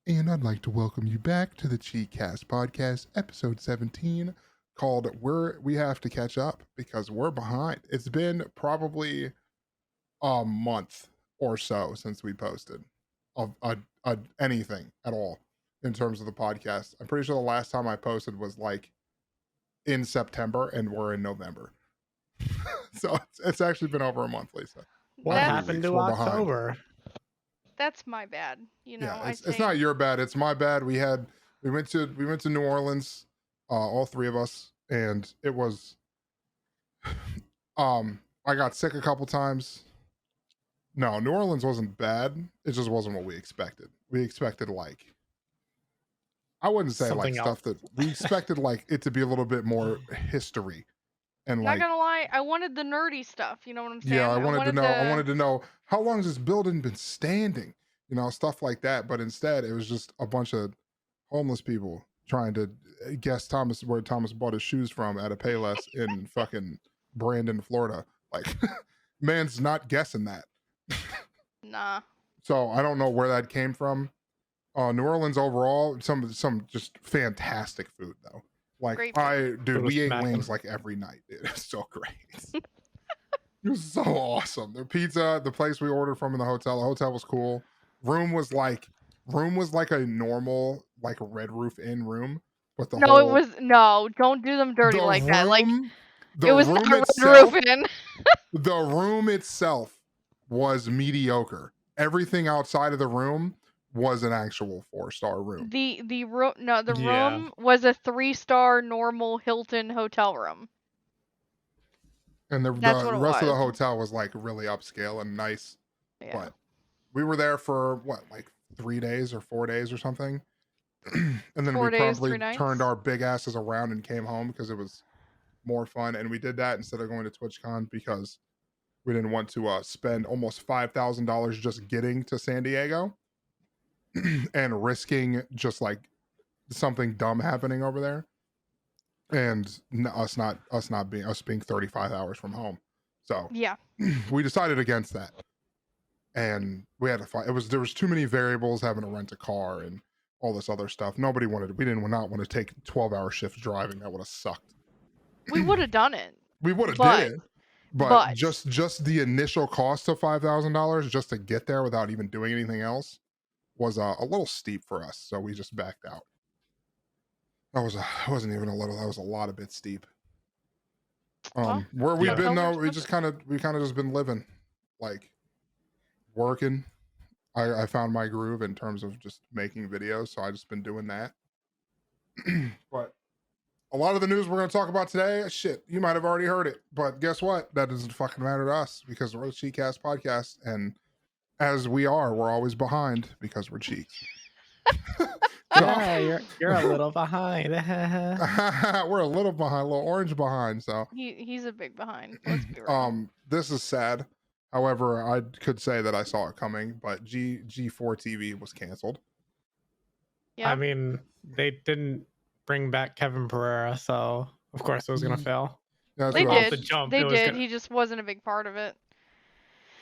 And I'd like to welcome you back to the Cheekcast podcast, episode 17, called We Have to Catch Up because we're behind. It's been probably a month or so since we posted of anything at all in terms of the podcast. I'm pretty sure the last time I posted was like in September, and we're in November. So it's actually been over a month, Lisa. What happened to We're behind. October? That's my bad. Yeah, it's not your bad. It's my bad. We went to New Orleans, all three of us, and it was I got sick a couple times. No, New Orleans wasn't bad. It just wasn't what we expected. We expected like I wouldn't say Something like stuff that we expected like it to be a little bit more history and Not like gonna lie, I wanted the nerdy stuff. You know what I'm saying? yeah, I wanted to know how long has this building been standing? You know, stuff like that. But instead, it was just a bunch of homeless people trying to guess where Thomas bought his shoes from at a Payless in fucking Brandon, Florida. Like, man's not guessing that. Nah. So I don't know where that came from. New Orleans overall, some just fantastic food though. Like Great food. we ate wings like every night. Dude. It was so great. It was so awesome. The pizza, the place we ordered from in the hotel was cool. Room was like a normal like Red Roof Inn room, but don't do them dirty like that. Like the it was room not itself, Red Roof Inn. the room itself was mediocre. Everything outside of the room was an actual 4-star room. The room was a 3-star normal Hilton hotel room. And the rest of the hotel was like really upscale and nice. Yeah. But we were there for what, like 3 days or 4 days or something. And then we probably turned our big asses around and came home because it was more fun. And we did that instead of going to TwitchCon because we didn't want to spend almost $5,000 just getting to San Diego and risking just like something dumb happening over there. And us being 35 hours from home. So yeah, we decided against that. And we had to fight. There was too many variables, having to rent a car and all this other stuff. We did not want to take 12-hour shifts driving. That would have sucked. We would have done it. We would have did it. But just the initial cost of $5,000 just to get there without even doing anything else was a little steep for us. So we just backed out. It wasn't even a little. That was a lot of bit steep. Where we've been though, we kind of just been living, like working. I found my groove in terms of just making videos, so I just been doing that. But a lot of the news we're going to talk about today, shit, you might have already heard it, but guess what? That doesn't fucking matter to us because we're the Cheekcast podcast, and as we're always behind because we're cheeks. Yeah, you're a little behind. We're a little behind, a little orange behind. So he's a big behind. Let's be real. This is sad. However, I could say that I saw it coming, but G4 TV was canceled. Yeah. I mean, they didn't bring back Kevin Pereira, so of course it was gonna fail. Yeah, they did. He just wasn't a big part of it.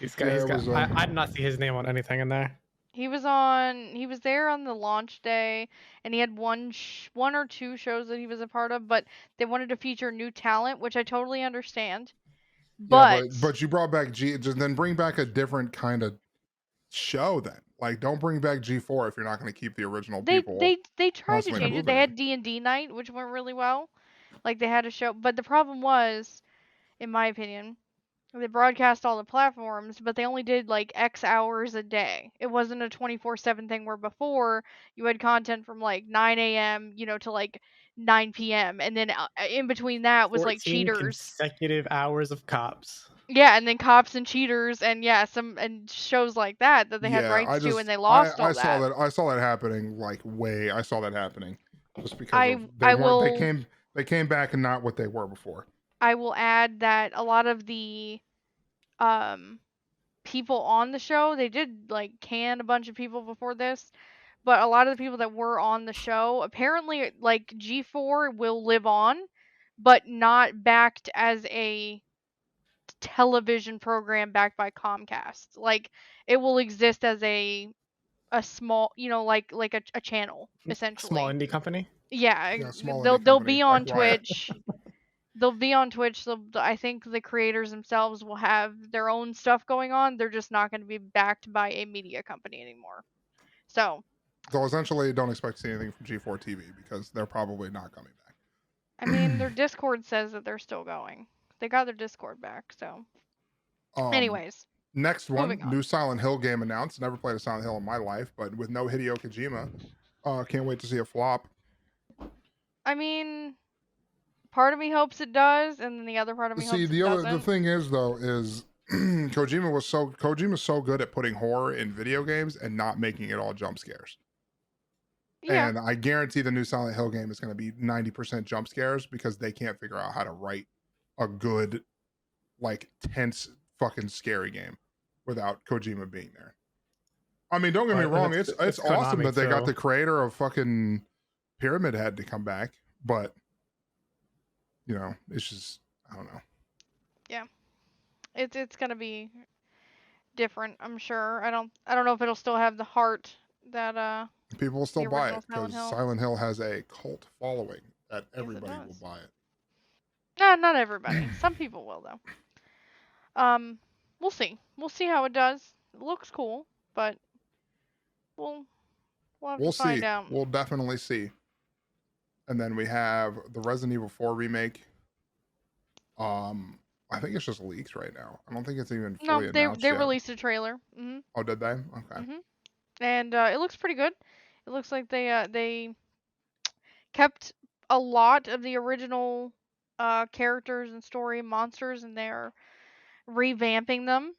I did not see his name on anything in there. He was there on the launch day, and he had one or two shows that he was a part of, but they wanted to feature new talent, which I totally understand. But you brought back then bring back a different kind of show then. Like, don't bring back G4 if you're not going to keep the original people. They tried to change it. They had D&D night, which went really well. Like, they had a show, but the problem was, in my opinion, they broadcast all the platforms, but they only did like X hours a day. It wasn't a 24/7 thing where before you had content from like 9 a.m., to like 9 p.m. And then in between that was like cheaters. Consecutive hours of cops. Yeah, and then cops and cheaters and and shows like that they had rights to, and they lost all that. I saw that happening I saw that happening just because they came back and not what they were before. I will add that a lot of the people on the show, they did like can a bunch of people before this, but a lot of the people that were on the show, apparently like G4 will live on, but not backed as a television program backed by Comcast. Like, it will exist as a a small, like a channel essentially. Small indie company. Yeah, small they'll indie be company, on like Riot. Twitch. They'll be on Twitch. I think the creators themselves will have their own stuff going on. They're just not going to be backed by a media company anymore. So essentially, don't expect to see anything from G4 TV because they're probably not coming back. I mean, their Discord says that they're still going. They got their Discord back. So, anyways, next one, new Silent Hill game announced. Never played a Silent Hill in my life, but with no Hideo Kojima, can't wait to see a flop. I mean, part of me hopes it does, and then the other part of me hopes it doesn't. The thing is though is Kojima's so good at putting horror in video games and not making it all jump scares. Yeah. And I guarantee the new Silent Hill game is going to be 90% jump scares because they can't figure out how to write a good, like, tense, fucking scary game without Kojima being there. I mean, don't get me wrong, it's awesome that they got the creator of fucking Pyramid Head to come back, but it's just, I don't know. Yeah, it's gonna be different, I'm sure. I don't know if it'll still have the heart that people will still buy it because Silent Hill has a cult following that everybody will buy it. Not everybody. Some people will though. We'll see. We'll see how it does. It looks cool, but we'll have to find out. We'll definitely see. And then we have the Resident Evil 4 remake. I think it's just leaks right now. I don't think it's even fully announced they yet. released a trailer. Mm-hmm. Oh, did they? Okay. Mm-hmm. And it looks pretty good. It looks like they kept a lot of the original characters and story monsters, and they're revamping them.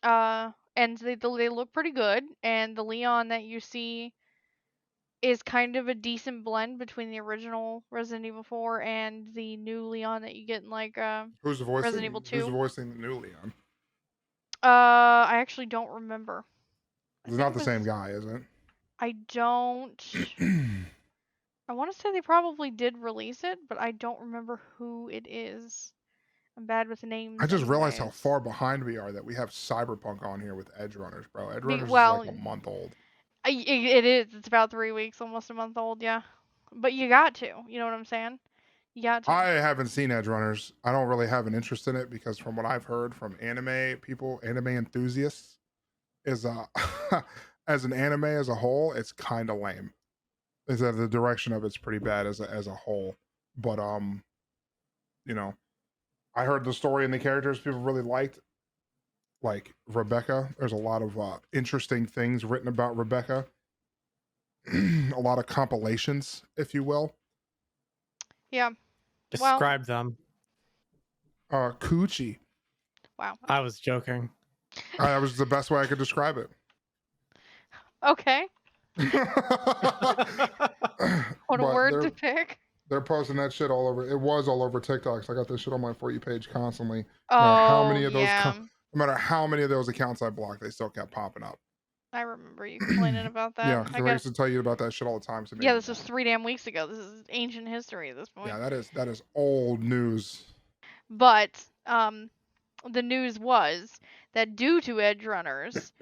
And they look pretty good. And the Leon that you see is kind of a decent blend between the original Resident Evil 4 and the new Leon that you get in Resident Evil 2. Who's voicing the new Leon? I actually don't remember. It's not the same guy, is it? I don't. I want to say they probably did release it, but I don't remember who it is. I'm bad with names. I just realized how far behind we are that we have Cyberpunk on here with Edge Runners, bro. Edge Runners is like a month old. It is. It's about 3 weeks, almost a month old, yeah. But you got to. You know what I'm saying? You got to. I haven't seen Edge Runners. I don't really have an interest in it because from what I've heard from anime people, anime enthusiasts, is as an anime as a whole, it's kind of lame. Is that the direction of it's pretty bad as a whole. But I heard the story and the characters people really liked. Like Rebecca, there's a lot of interesting things written about Rebecca. A lot of compilations, if you will. Yeah. Describe them. Coochie. Wow. I was joking. That was the best way I could describe it. Okay. What a word to pick. They're posting that shit all over. It was all over TikTok. So I got this shit on my For You page constantly. Oh, no matter how many of those accounts I blocked, they still kept popping up. I remember you complaining about that. Yeah, I used to tell you about that shit all the time. So yeah, this was 3 damn weeks ago. This is ancient history at this point. Yeah, that is old news. But the news was that due to Edge Runners,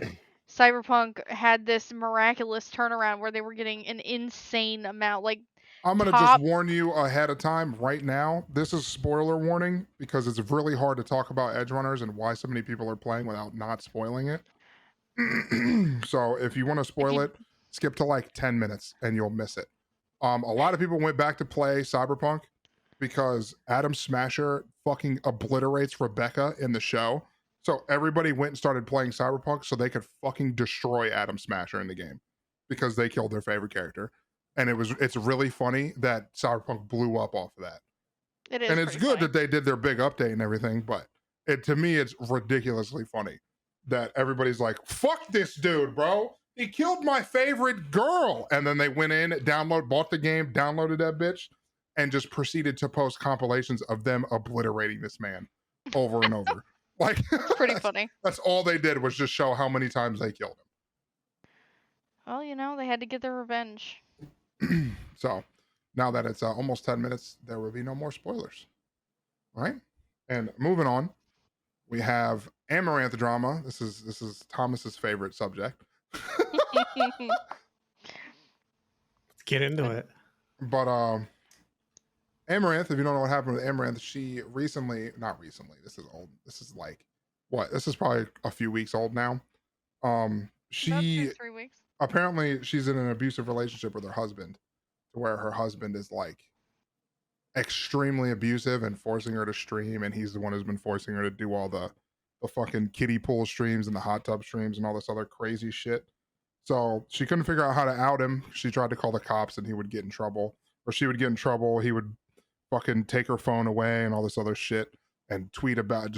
Cyberpunk had this miraculous turnaround where they were getting an insane amount. Like, I'm going to just warn you ahead of time right now. This is spoiler warning because it's really hard to talk about Edge Runners and why so many people are playing without not spoiling it. So if you want to spoil it, skip to like 10 minutes and you'll miss it. A lot of people went back to play Cyberpunk because Adam Smasher fucking obliterates Rebecca in the show. So everybody went and started playing Cyberpunk so they could fucking destroy Adam Smasher in the game because they killed their favorite character. And it's really funny that Cyberpunk blew up off of that. It is. And it's good that they did their big update and everything, but to me, it's ridiculously funny that everybody's like, fuck this dude, bro. He killed my favorite girl. And then they went in, bought the game, downloaded that bitch, and just proceeded to post compilations of them obliterating this man over and over. Like, it's pretty funny. That's all they did was just show how many times they killed him. Well, they had to get their revenge. So now that it's almost 10 minutes, there will be no more spoilers. All right. And moving on, we have Amaranth drama. This is Thomas's favorite subject. get into it. But Amaranth, if you don't know what happened with Amaranth, she not recently, this is old. This is like what? This is probably a few weeks old now. She about 3 weeks. Apparently she's in an abusive relationship with her husband, to where her husband is like extremely abusive and forcing her to stream, and he's the one who's been forcing her to do all the fucking kiddie pool streams and the hot tub streams and all this other crazy shit. So she couldn't figure out how to out him. She tried to call the cops and he would get in trouble, or she would get in trouble. He would fucking take her phone away and all this other shit and tweet about,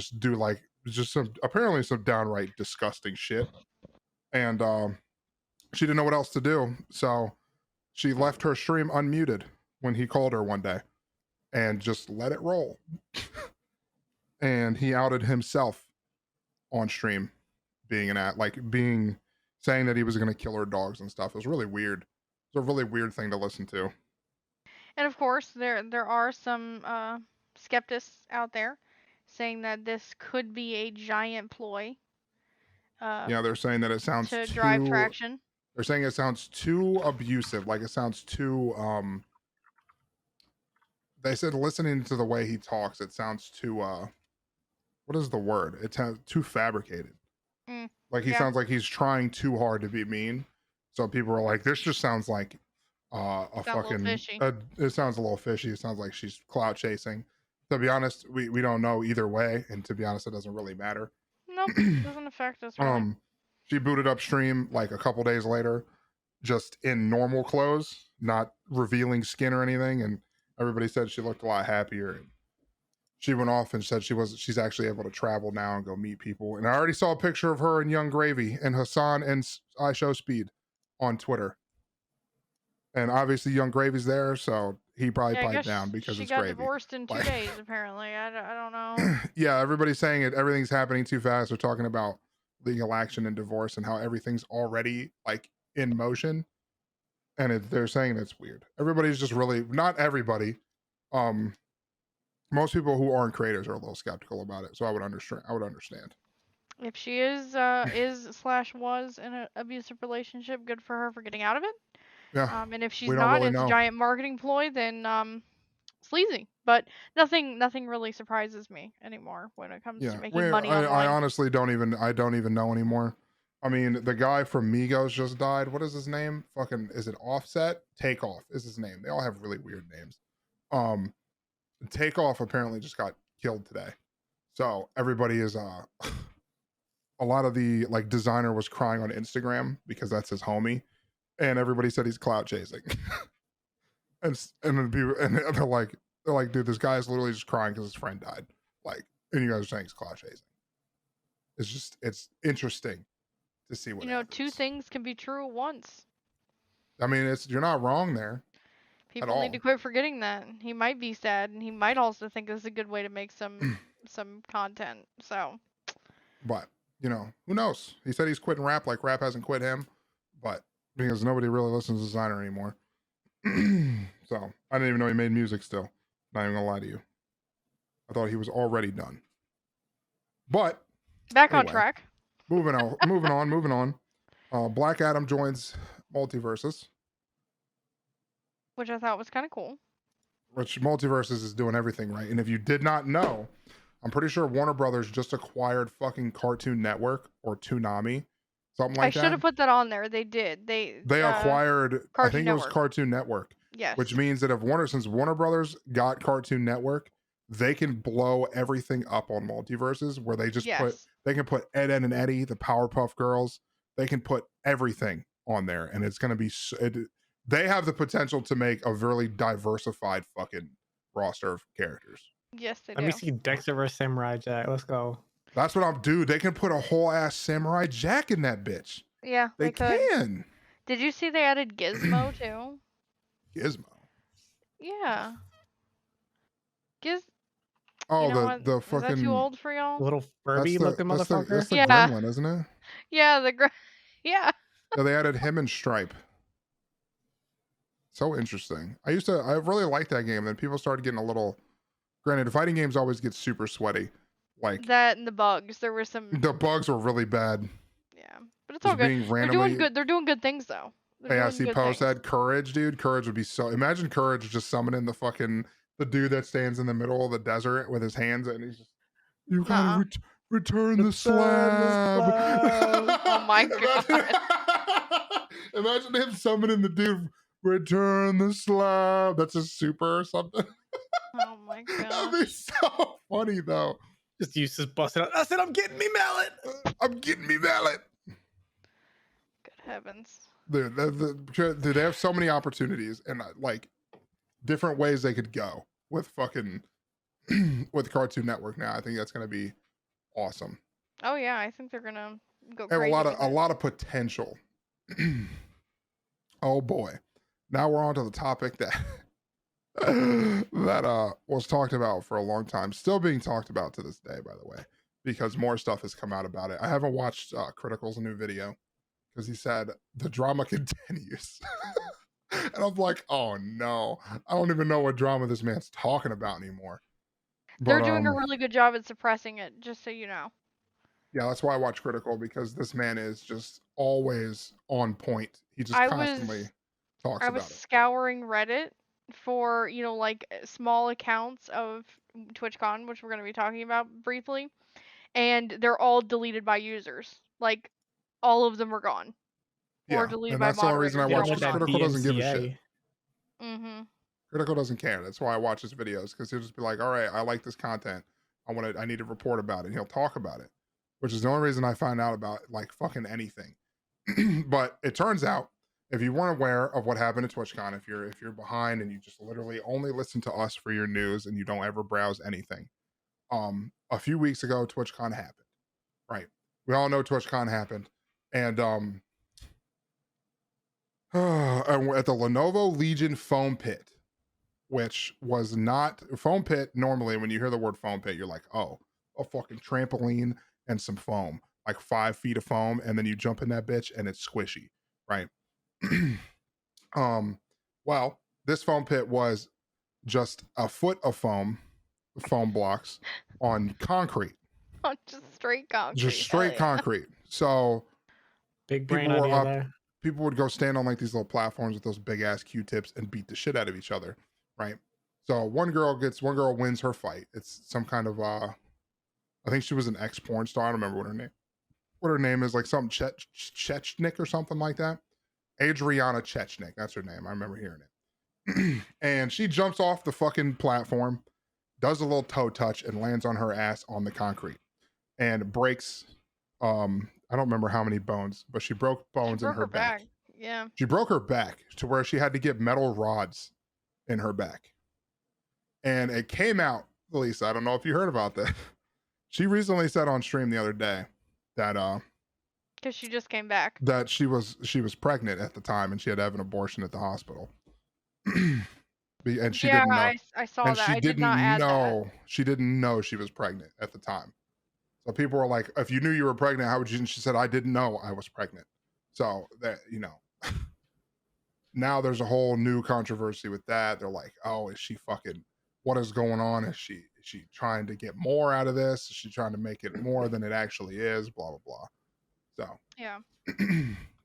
apparently some downright disgusting shit. And she didn't know what else to do. So she left her stream unmuted when he called her one day and just let it roll. And he outed himself on stream saying that he was going to kill her dogs and stuff. It was really weird. It's a really weird thing to listen to. And of course, there are some skeptics out there saying that this could be a giant ploy. Yeah, they're saying that it sounds to drive traction. They're saying it sounds too abusive. Like it sounds too. They said listening to the way he talks, it sounds too. What is the word? It sounds too fabricated. Like he sounds like he's trying too hard to be mean. So people are like, this just sounds like it sounds a little fishy. It sounds like she's clout chasing. To be honest, we don't know either way, and to be honest, it doesn't really matter. Nope, it doesn't affect us really. She booted up stream like a couple days later, just in normal clothes, not revealing skin or anything, and everybody said she looked a lot happier. And she went off and said she's actually able to travel now and go meet people. And I already saw a picture of her and Young Gravy and Hassan and iShowSpeed on Twitter. And obviously Young Gravy's there, so he probably piped down because it's Gravy. She got divorced in 2 days, apparently. I don't know. Yeah, everybody's saying everything's happening too fast. They're talking about legal action and divorce and how everything's already like in motion. And they're saying it's weird. Everybody's just really, not everybody. Most people who aren't creators are a little skeptical about it, so I would understand. If she was in an abusive relationship, good for her for getting out of it. Yeah. And if she's not, it's a giant marketing ploy, then sleazy. But nothing really surprises me anymore when it comes to making money online. I honestly don't even know anymore. I mean, the guy from Migos just died. What is his name? Fucking, is it Offset? Takeoff is his name. They all have really weird names. Takeoff apparently just got killed today. So everybody is a lot of the like designer was crying on Instagram because that's his homie, and everybody said he's clout chasing. and then people they're like, dude, this guy is literally just crying because his friend died. Like, and you guys are saying he's clout chasing. It's interesting to see what happens. 2 things can be true at once. I mean, you're not wrong there. People need to quit forgetting that. He might be sad, and he might also think this is a good way to make some content. So, but who knows? He said he's quitting rap, like rap hasn't quit him, but because nobody really listens to Designer anymore. So I didn't even know he made music still. Not even gonna lie to you. I thought he was already done. But back on track. Moving on. Black Adam joins Multiverses. Which I thought was kind of cool. Which Multiverses is doing everything right. And if you did not know, I'm pretty sure Warner Brothers just acquired fucking Cartoon Network or Toonami. Something like that. I should have put that on there. They did. They acquired, I think it was Cartoon Network. Yes. Which means that since Warner Brothers got Cartoon Network, they can blow everything up on Multiverses, where they just they can put Ed, Edd and Eddy, the Powerpuff Girls. They can put everything on there, and it's going to be... They have the potential to make a really diversified fucking roster of characters. Yes, they do. Let me see Dexter vs. Samurai Jack. Let's go. That's what dude. They can put a whole ass Samurai Jack in that bitch. Yeah, they can. Did you see they added Gizmo too? Gizmo. Yeah. Oh, the fucking. Is that too old for y'all? Little Furby looking motherfucker. That's the gremlin, isn't it? Yeah, yeah. So they added him and Stripe. So interesting. I really liked that game. Then people started getting a little. Granted, fighting games always get super sweaty. Like that and the bugs. There were some. The bugs were really bad. Yeah, but it's all good. Randomly... They're doing good things though. Hey, I see Poe said Courage, dude. Courage would be so... Imagine Courage just summoning the dude that stands in the middle of the desert with his hands and he's just... You gotta return the slab. Oh my god. Imagine him summoning the dude, return the slab. That's a super or something. Oh my god. That'd be so funny though. Just Eustace busted out. I said, I'm getting me mallet. I'm getting me mallet. Good heavens. Dude, they have so many opportunities and like different ways they could go with fucking with Cartoon Network now. I think that's gonna be awesome. Oh yeah, I think they're gonna go They have crazy. a lot of potential. Oh boy. Now we're on to the topic that was talked about for a long time. Still being talked about to this day, by the way, because more stuff has come out about it. I haven't watched Critical's new video because he said the drama continues. And I'm like, oh no, I don't even know what drama this man's talking about anymore. They're doing a really good job at suppressing it, just so you know. Yeah, that's why I watch Critical, because this man is just always on point. He just constantly talks about it. I was scouring Reddit for, like small accounts of TwitchCon, which we're going to be talking about briefly, and they're all deleted by users. Like, all of them are gone. Yeah, or deleted and by that's the only reason I watch moderators. this. Critical doesn't give a shit. Mm-hmm. Critical doesn't care. That's why I watch his videos, because he'll just be like, all right, I like this content. I need to report about it. And he'll talk about it, which is the only reason I find out about like fucking anything. But it turns out, if you weren't aware of what happened at TwitchCon, if you're behind and you just literally only listen to us for your news and you don't ever browse anything, a few weeks ago TwitchCon happened, right? We all know TwitchCon happened, and at the Lenovo Legion foam pit, which was not foam pit. Normally, when you hear the word foam pit, you're like, oh, a fucking trampoline and some foam, like 5 feet of foam, and then you jump in that bitch and it's squishy, right? Well, this foam pit was just a foot of foam blocks on concrete. Just straight concrete. Just straight concrete. So big brain idea there. People would go stand on like these little platforms with those big ass Q-tips and beat the shit out of each other, right? So one girl wins her fight. It's some kind of I think she was an ex-porn star. I don't remember what her name is, like something Chechnik or something like that. Adriana Chechnik, that's her name. I remember hearing it. And she jumps off the fucking platform, does a little toe touch, and lands on her ass on the concrete and breaks I don't remember how many bones, but she broke bones in her back. Yeah. She broke her back to where she had to get metal rods in her back. And it came out, Lisa, I don't know if you heard about that. She recently said on stream the other day that because she just came back, that she was pregnant at the time and she had to have an abortion at the hospital. And she didn't know. I saw that. I did not add that. She didn't know she was pregnant at the time. So people were like, if you knew you were pregnant, how would you? And she said, I didn't know I was pregnant. So that, now there's a whole new controversy with that. They're like, oh, is she fucking, what is going on? Is she trying to get more out of this? Is she trying to make it more than it actually is? Blah, blah, blah. So. Yeah.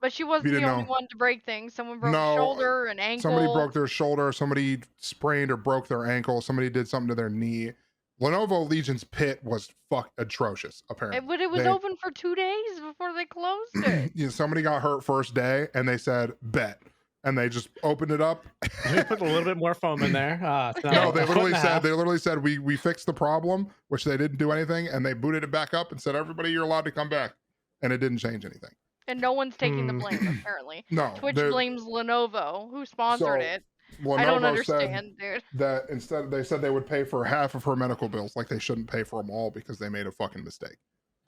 But she wasn't the only one to break things. Someone broke a shoulder, an ankle. Somebody broke their shoulder. Somebody sprained or broke their ankle. Somebody did something to their knee. Lenovo Legion's pit was atrocious, apparently. But it was open for 2 days before they closed it. Somebody got hurt first day, and they said, bet. And they just opened it up. They put a little bit more foam in there. No, they literally said, we fixed the problem, which they didn't do anything, and they booted it back up and said, everybody, you're allowed to come back. And it didn't change anything. And no one's taking the blame, apparently. No. Twitch blames Lenovo, who sponsored it. Lenovo I don't understand, dude. That instead they said they would pay for half of her medical bills, like they shouldn't pay for them all because they made a fucking mistake.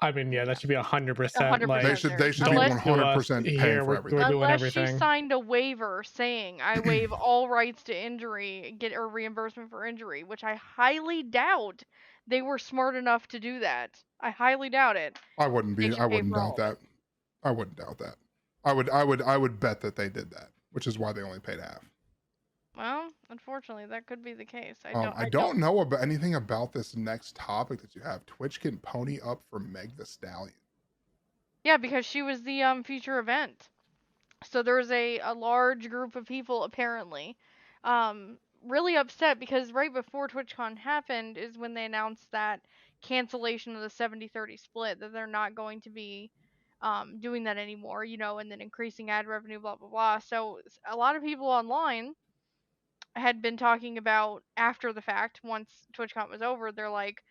I mean, yeah, that should be 100%. Like, they should be 100% paying for everything. Unless she signed a waiver saying, I waive all rights to injury, get a reimbursement for injury, which I highly doubt they were smart enough to do that. I highly doubt it. I wouldn't doubt that. I wouldn't doubt that. I would bet that they did that, which is why they only paid half. Well, unfortunately, that could be the case. I don't know about anything about this next topic that you have. Twitch can pony up for Meg the Stallion. Yeah, because she was the feature event. So there's a large group of people apparently really upset because right before TwitchCon happened is when they announced that cancellation of the 70-30 split, that they're not going to be doing that anymore, and then increasing ad revenue, blah blah blah. So a lot of people online had been talking about after the fact, once TwitchCon was over, they're like,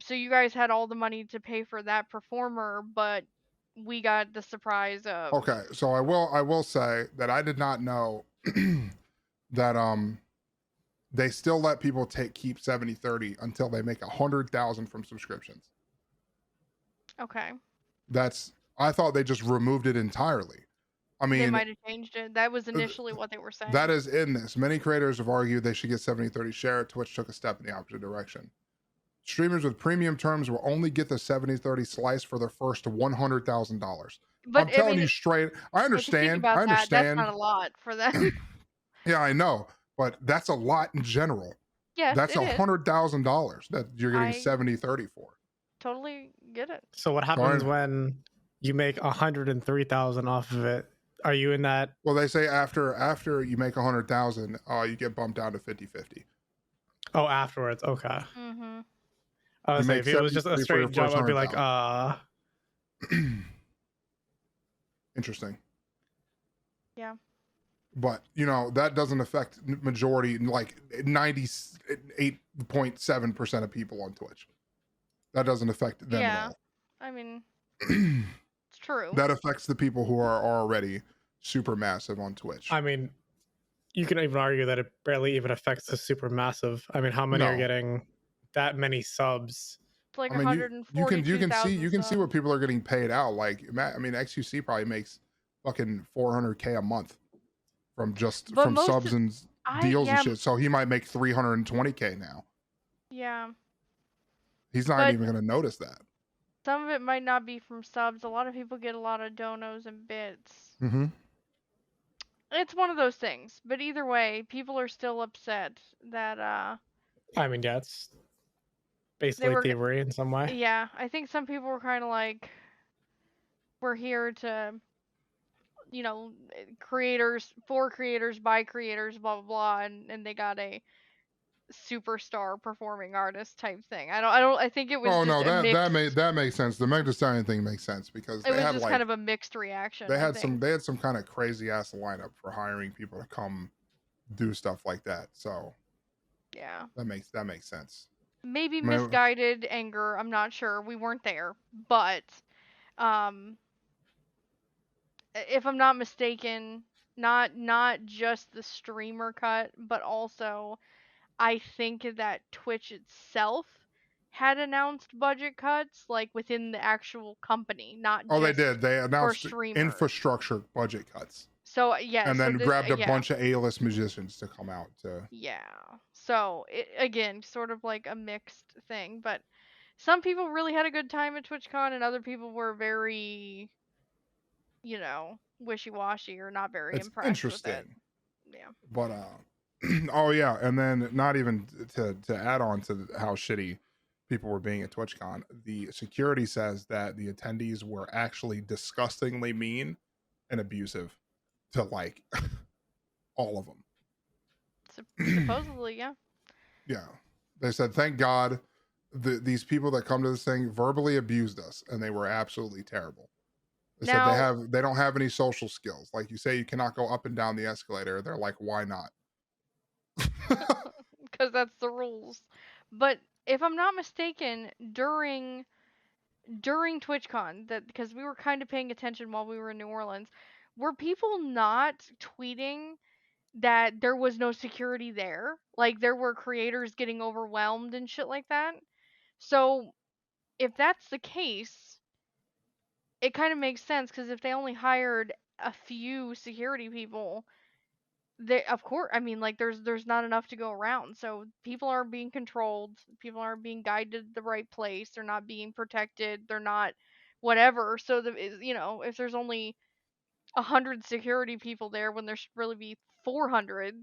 so you guys had all the money to pay for that performer, but we got the surprise of. Okay, so I will say that I did not know that they still let people keep 70-30 until they make 100,000 from subscriptions. Okay. I thought they just removed it entirely. I mean, they might have changed it. That was initially what they were saying. That is in this. Many creators have argued they should get 70-30 share. Twitch took a step in the opposite direction. Streamers with premium terms will only get the 70-30 slice for their first $100,000. I'm telling you straight. I understand. I understand. That's not a lot for them. Yeah, I know, but that's a lot in general. Yes, that's $100,000 that you're getting 70-30 for. Totally get it. So what happens when you make 103,000 off of it? Are you in that? Well, they say after you make 100,000, you get bumped down to 50-50. Oh, afterwards. Okay. Mm-hmm. I was saying, if it was just a straight jump, I'd be like, Interesting. Yeah. But that doesn't affect majority, like 98.7% of people on Twitch. That doesn't affect them at all. I mean, it's true. That affects the people who are already super massive on Twitch. I mean, you can even argue that it barely even affects the super massive. I mean, how many are getting that many subs? It's like 142,000. You can see what people are getting paid out. Like, I mean, XQC probably makes fucking $400K a month from subs and deals and shit. So he might make $320K now. Yeah. He's not even going to notice that. Some of it might not be from subs. A lot of people get a lot of donos and bits. Mm-hmm. It's one of those things. But either way, people are still upset that I mean, yeah, it's basically thievery in some way. Yeah, I think some people were kind of like, we're here to, creators, for creators, by creators, blah blah blah, and they got a superstar performing artist type thing. I think it was. Oh no, that makes sense. The Meg Thee Stallion thing makes sense because it was just kind of a mixed reaction. They had some kind of crazy ass lineup for hiring people to come do stuff like that. So yeah, that makes sense. Maybe misguided anger. I'm not sure. We weren't there, but if I'm not mistaken, not just the streamer cut, but also I think that Twitch itself had announced budget cuts, like within the actual company, not just they did. They announced streamers. Infrastructure budget cuts. So yeah, and then grabbed a bunch of A-list musicians to come out to. Yeah. So again, sort of like a mixed thing, but some people really had a good time at TwitchCon, and other people were very, wishy-washy or not very impressed with it. Yeah. But oh yeah, and then not even to add on to how shitty people were being at TwitchCon, the security says that the attendees were actually disgustingly mean and abusive to like all of them. Supposedly, yeah. Yeah, they said thank God these people that come to this thing verbally abused us, and they were absolutely terrible. They said they don't have any social skills. Like you say, you cannot go up and down the escalator. They're like, why not? Because that's the rules. But if I'm not mistaken, during TwitchCon, because we were kind of paying attention while we were in New Orleans, were people not tweeting that there was no security there? Like there were creators getting overwhelmed and shit like that. So if that's the case, it kind of makes sense, because if they only hired a few security people, of course, I mean, like there's not enough to go around. So people aren't being controlled, people aren't being guided to the right place, they're not being protected, they're not whatever. So if there's only 100 security people there when there should really be 400,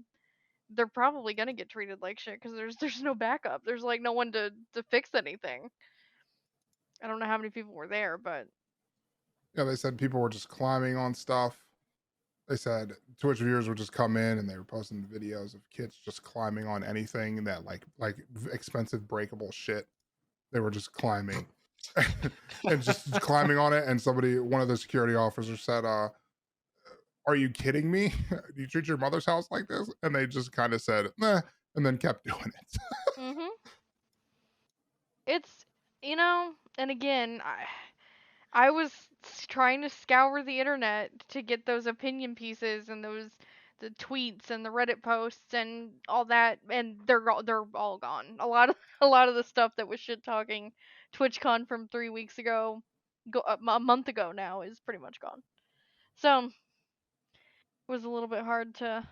they're probably gonna get treated like shit, because there's no backup. There's like no one to fix anything. I don't know how many people were there, but Yeah, they said people were just climbing on stuff. They said Twitch viewers would just come in and they were posting videos of kids just climbing on anything that like expensive breakable shit. They were just climbing and just climbing on it. And one of the security officers said, "Are you kidding me? Do you treat your mother's house like this?" And they just kind of said, "Nah," and then kept doing it. It's, and again, I was trying to scour the internet to get those opinion pieces and the tweets and the Reddit posts and all that, and they're all gone. A lot of the stuff that was shit talking TwitchCon from 3 weeks ago, a month ago now, is pretty much gone. So it was a little bit hard to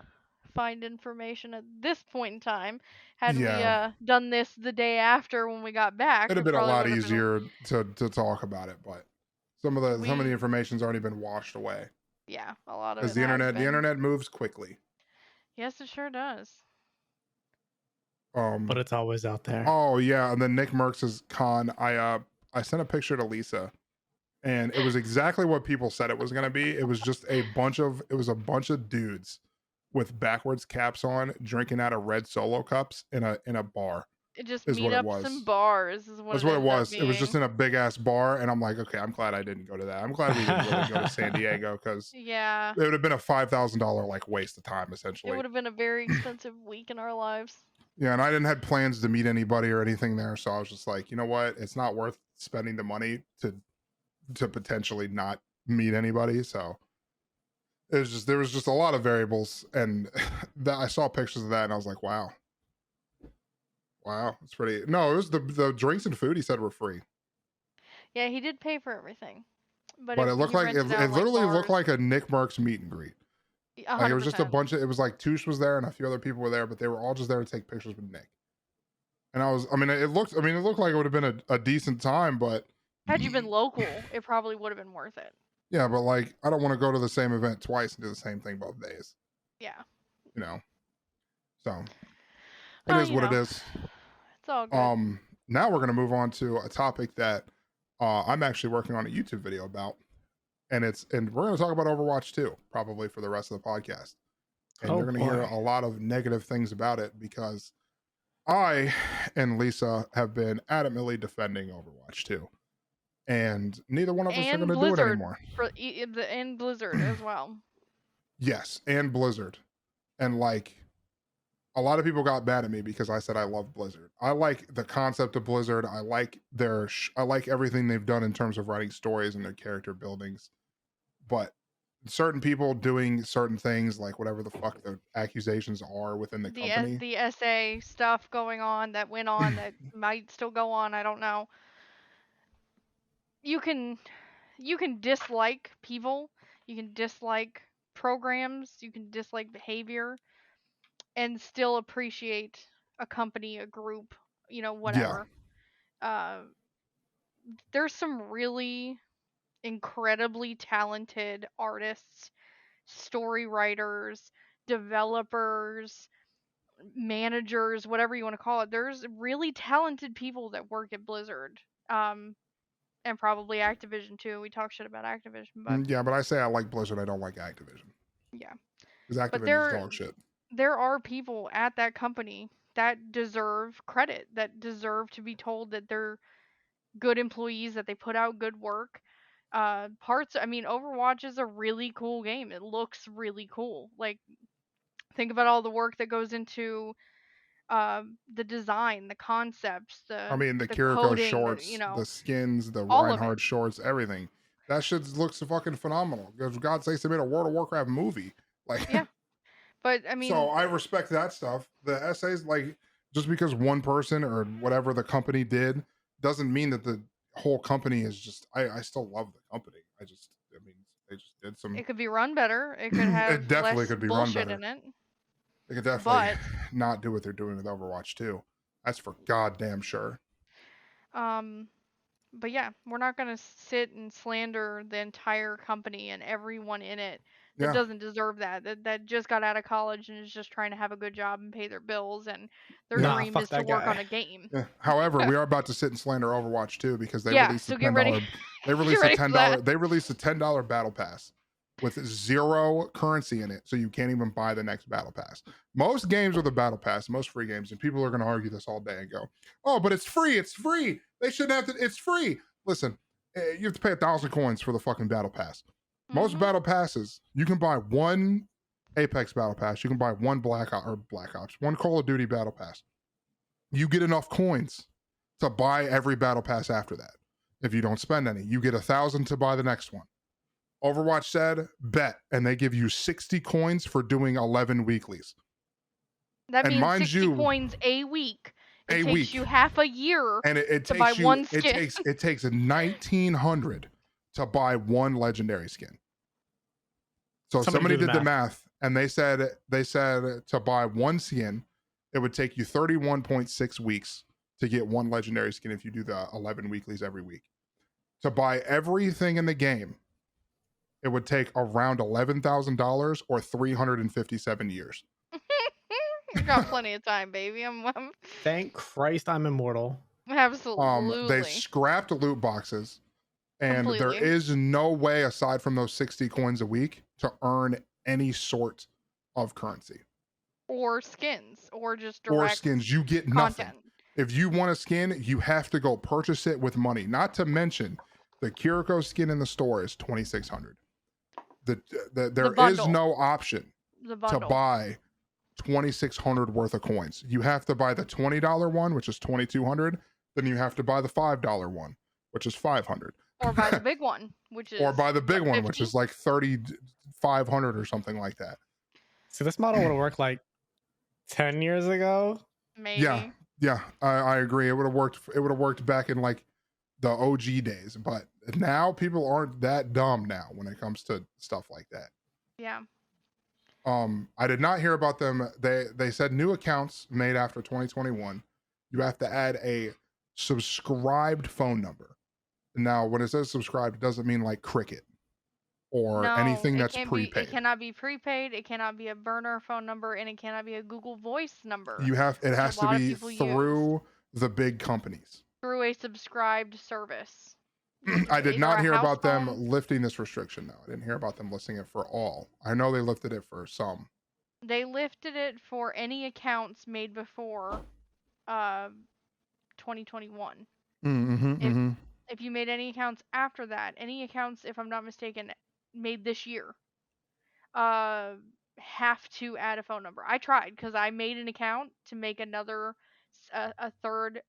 find information at this point in time. Had we done this the day after when we got back, it'd have been a lot easier to talk about it, but some of the information's already been washed away. Yeah, a lot of it. Because the internet moves quickly. Yes, it sure does. But it's always out there. Oh yeah, and then Nick Merckx's con, I sent a picture to Lisa, and it was exactly what people said it was gonna be. It was just a bunch of dudes with backwards caps on, drinking out of red Solo cups in a bar. It just meet up some bars is what. That's what it was. It was just in a big ass bar, and I'm like, okay, I'm glad I didn't go to that. I'm glad we didn't really go to San Diego because yeah, it would have been a $5,000 like waste of time essentially. It would have been a very expensive week in our lives. Yeah, and I didn't have plans to meet anybody or anything there, so I was just like, you know what? It's not worth spending the money to potentially not meet anybody. So there was just a lot of variables, and that I saw pictures of that, and I was like, wow, it's pretty. No, it was the drinks and food he said were free. Yeah, he did pay for everything, but it looked like it literally looked like a Nick Merckx meet and greet. 100%. Like it was just a bunch of, it was like Touche was there and a few other people were there, but they were all just there to take pictures with Nick. And it looked like it would have been a decent time, but had you been local, it probably would have been worth it. Yeah, but like I don't want to go to the same event twice and do the same thing both days. Yeah. So it is what it is. It's all good. Now we're gonna move on to a topic that I'm actually working on a YouTube video about. And we're going to talk about Overwatch 2 probably for the rest of the podcast. And you're going to hear a lot of negative things about it because I and Lisa have been adamantly defending Overwatch 2. And neither one of us are going to do it anymore. And Blizzard as well. Yes, and Blizzard. And like a lot of people got mad at me because I said I love Blizzard. I like the concept of Blizzard. I like I like everything they've done in terms of writing stories and their character buildings. But certain people doing certain things, like whatever the fuck the accusations are within the company. The SA stuff going on that went on that might still go on, I don't know. You can dislike people, you can dislike programs, you can dislike behavior, and still appreciate a company, a group, whatever. Yeah. There's some really incredibly talented artists, story writers, developers, managers, whatever you want to call it. There's really talented people that work at Blizzard. And probably Activision too. We talk shit about Activision, but yeah, but I say I like Blizzard, I don't like Activision. Yeah. Because Activision is dog shit. There are people at that company that deserve credit, that deserve to be told that they're good employees, that they put out good work. Overwatch is a really cool game. It looks really cool. Like, think about all the work that goes into the design, the concepts, the Kiriko coding, shorts, the skins, the Reinhardt shorts, everything. That shit looks fucking phenomenal. For God's sakes, they made a World of Warcraft movie. Like, yeah. But so I respect that stuff. The essays, like, just because one person or whatever the company did doesn't mean that the whole company is just. I still love the company. They just did some. It could be run better. It could have. It definitely could be run better. In it. They could definitely not do what they're doing with Overwatch 2. That's for goddamn sure. But yeah, we're not gonna sit and slander the entire company and everyone in it that doesn't deserve that just got out of college and is just trying to have a good job and pay their bills, and their dream is to work on a game. Yeah. However, we are about to sit and slander Overwatch too, because they released a get ready. $10. They released a $10. They released a $10 battle pass with 0 currency in it, so you can't even buy the next battle pass. Most games are the battle pass, most free games, and people are going to argue this all day and go, "Oh, but it's free. It's free. They shouldn't have to. It's free." Listen, you have to pay 1,000 coins for the fucking battle pass. Most battle passes, you can buy one Apex battle pass, you can buy one Black Ops, one Call of Duty battle pass. You get enough coins to buy every battle pass after that. If you don't spend any, you get 1,000 to buy the next one. Overwatch said, bet, and they give you 60 coins for doing 11 weeklies. That means 60 coins a week. It takes you half a year and it to buy one skin. It takes 1,900 to buy one legendary skin. So somebody did the math, and they said to buy one skin, it would take you 31.6 weeks to get one legendary skin if you do the 11 weeklies every week. To buy everything in the game, it would take around $11,000 or 357 years. You got plenty of time, baby. Thank Christ I'm immortal. Absolutely. They scrapped loot boxes, and there is no way aside from those 60 coins a week to earn any sort of currency. Or skins, or just direct skins. You get content. Nothing. If you want a skin, you have to go purchase it with money. Not to mention, the Kiriko skin in the store is $2,600. There is no option to buy $2,600 worth of coins. You have to buy the $20 one, which is $2,200. Then you have to buy the $5 one, which is $500. Or buy the big one, which is which is like $3,500 or something like that. So this model would have worked like 10 years ago. Maybe. Yeah, I agree. It would have worked. It would have worked back in like the OG days, but now people aren't that dumb now when it comes to stuff like that. Yeah. I did not hear about them. They said new accounts made after 2021, you have to add a subscribed phone number. Now, when it says subscribed, it doesn't mean like Cricket or anything that's prepaid. It cannot be prepaid. It cannot be a burner phone number, and it cannot be a Google Voice number. It has to be through the big companies. Through a subscribed service. I did not hear about them lifting this restriction, though. I didn't hear about them lifting it for all. I know they lifted it for some. They lifted it for any accounts made before 2021. If you made any accounts after that, any accounts, if I'm not mistaken, made this year, have to add a phone number. I tried because I made an account to make a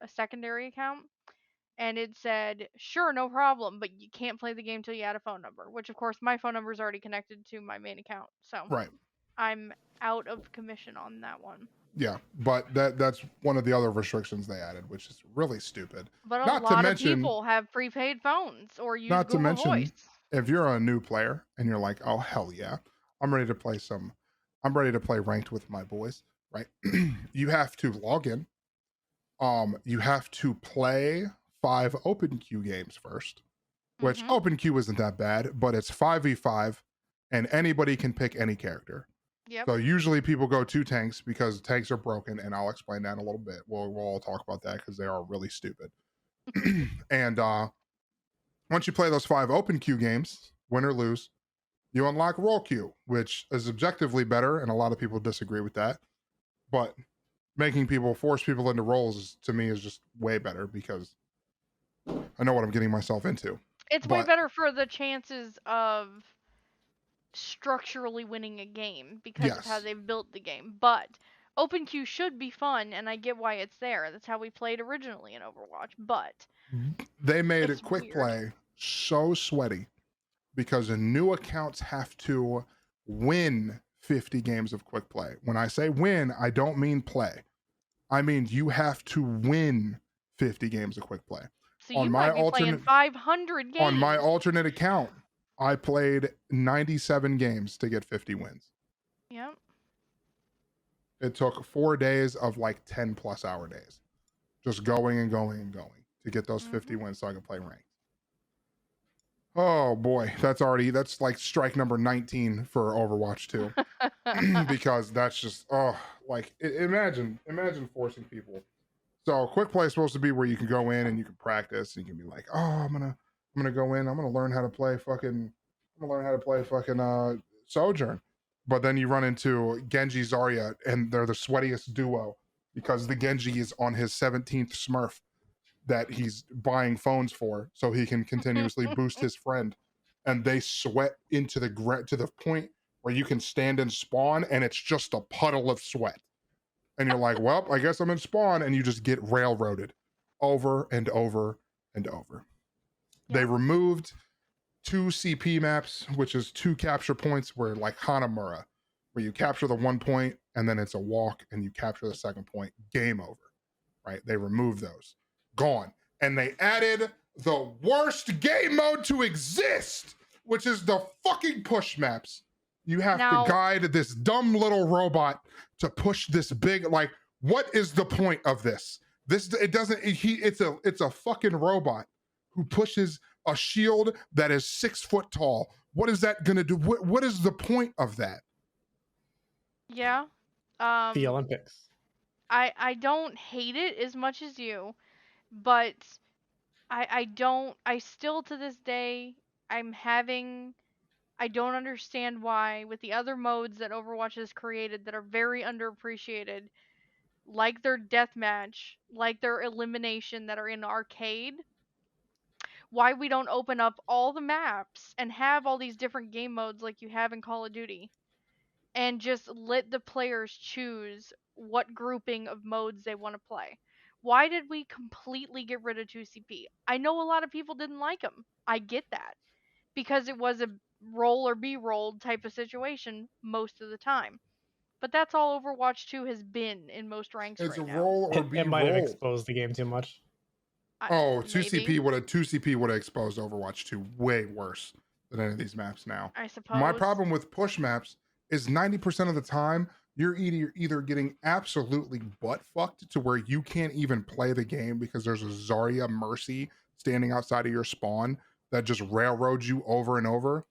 secondary account. And it said, sure, no problem, but you can't play the game till you add a phone number, which of course my phone number is already connected to my main account. So I'm out of commission on that one. Yeah, but that's one of the other restrictions they added, which is really stupid. But a lot of people have prepaid phones or use Google Voice. If you're a new player and you're like, oh, hell yeah, I'm ready to play ranked with my boys, right? You have to log in. You have to play 5 open queue games first, which open queue isn't that bad, but it's 5v5 and anybody can pick any character. Yep. So usually people go 2 tanks because tanks are broken, and I'll explain that in a little bit. We'll all talk about that because they are really stupid. And once you play those 5 open queue games, win or lose, you unlock role queue, which is objectively better, and a lot of people disagree with that. But force people into roles to me is just way better because I know what I'm getting myself into. It's way better for the chances of structurally winning a game because of how they've built the game. But open queue should be fun, and I get why it's there. That's how we played originally in Overwatch. But they made it quick play so sweaty because the new accounts have to win 50 games of quick play. When I say win, I don't mean play. I mean you have to win 50 games of quick play. So you might be playing 500 games. On my alternate account, I played 97 games to get 50 wins. Yep. It took 4 days of like 10 plus hour days. Just going and going and going to get those 50 wins so I could play ranked. Oh boy, that's like strike number 19 for Overwatch 2. Because that's just imagine forcing people. So quick play is supposed to be where you can go in and you can practice and you can be like, oh, I'm gonna go in, I'm gonna learn how to play fucking Sojourn. But then you run into Genji Zarya and they're the sweatiest duo because the Genji is on his 17th Smurf that he's buying phones for so he can continuously boost his friend, and they sweat into to the point where you can stand in spawn and it's just a puddle of sweat, and you're like, well, I guess I'm in spawn, and you just get railroaded over and over and over. Yeah. They removed 2 CP maps, which is 2 capture points, where like Hanamura, where you capture the 1 point and then it's a walk and you capture the 2nd point, game over, right? They removed those. Gone. And they added the worst game mode to exist, which is the fucking push maps. You have to guide this dumb little robot to push this big, like, what is the point of this? It's a fucking robot who pushes a shield that is 6 foot tall. What is that gonna do? What is the point of that? Yeah. The Olympics. I don't hate it as much as you, but I still to this day, I don't understand why with the other modes that Overwatch has created that are very underappreciated, like their deathmatch, like their elimination that are in arcade, why we don't open up all the maps and have all these different game modes like you have in Call of Duty, and just let the players choose what grouping of modes they want to play. Why did we completely get rid of 2CP? I know a lot of people didn't like them. I get that. Because it was a roll or be rolled type of situation most of the time. But that's all Overwatch 2 has been in most ranks right now. It's a roll or be rolled. It might have exposed the game too much. 2CP would have exposed Overwatch 2 way worse than any of these maps now. I suppose. My problem with push maps is 90% of the time you're either getting absolutely butt fucked to where you can't even play the game because there's a Zarya Mercy standing outside of your spawn that just railroads you over and over,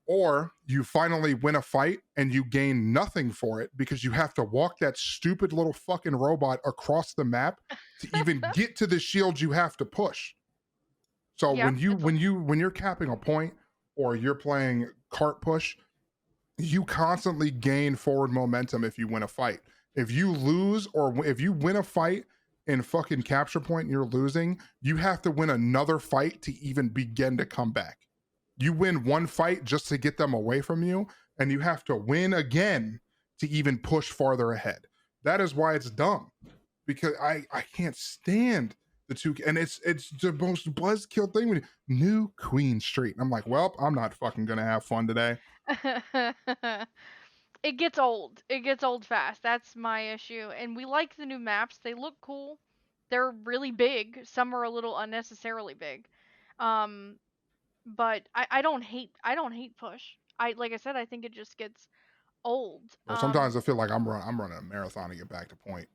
or you finally win a fight and you gain nothing for it because you have to walk that stupid little fucking robot across the map to even get to the shield you have to push. So when you're capping a point or you're playing cart push, you constantly gain forward momentum if you win a fight. If you lose or if you win a fight in fucking capture point and you're losing, you have to win another fight to even begin to come back. You win one fight just to get them away from you, and you have to win again to even push farther ahead. That is why it's dumb, because I can't stand the 2, and it's the most buzzkill thing when new Queen Street. And I'm like, well, I'm not fucking gonna have fun today. It gets old. It gets old fast. That's my issue. And we like the new maps. They look cool. They're really big. Some are a little unnecessarily big. But I don't hate push. Like I said, I think it just gets old. Well, sometimes I feel like I'm running a marathon to get back to point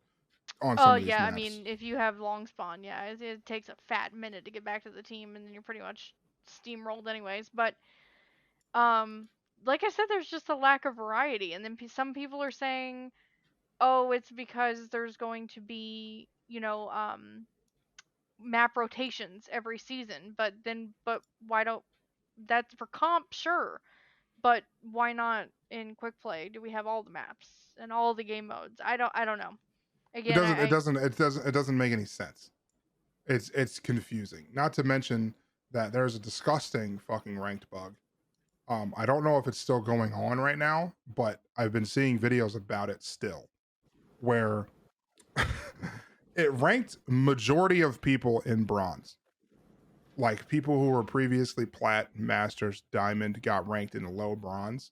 on some of these maps. I mean, if you have long spawn, yeah, it takes a fat minute to get back to the team, and then you're pretty much steamrolled anyways. But like I said, there's just a lack of variety, and then some people are saying, oh, it's because there's going to be, map rotations every season. But why don't, that's for comp, sure, but why not in quick play do we have all the maps and all the game modes? I don't know. Again, it doesn't make any sense. It's confusing. Not to mention that there's a disgusting fucking ranked bug. I don't know if it's still going on right now, but I've been seeing videos about it still, where it ranked majority of people in bronze. Like people who were previously plat, masters, diamond got ranked in the low bronze.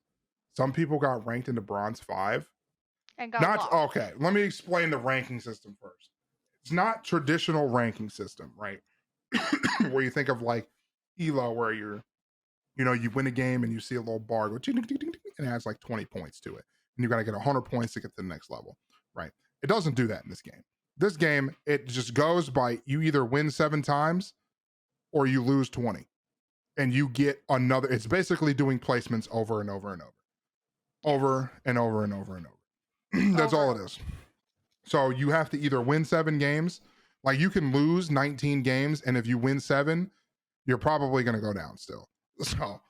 Some people got ranked into bronze 5. And got lost. Okay, let me explain the ranking system first. It's not traditional ranking system, right? Where you think of like ELO, where you win a game and you see a little bar go and it adds like 20 points to it. And you got to get 100 points to get to the next level, right? It doesn't do that in this game. This game, it just goes by you either win 7 times or you lose 20. and you get another. It's basically doing placements over and over and over, over and over and over and over. That's all it is. So you have to either win 7 games, like you can lose 19 games, and if you win 7, you're probably going to go down still. So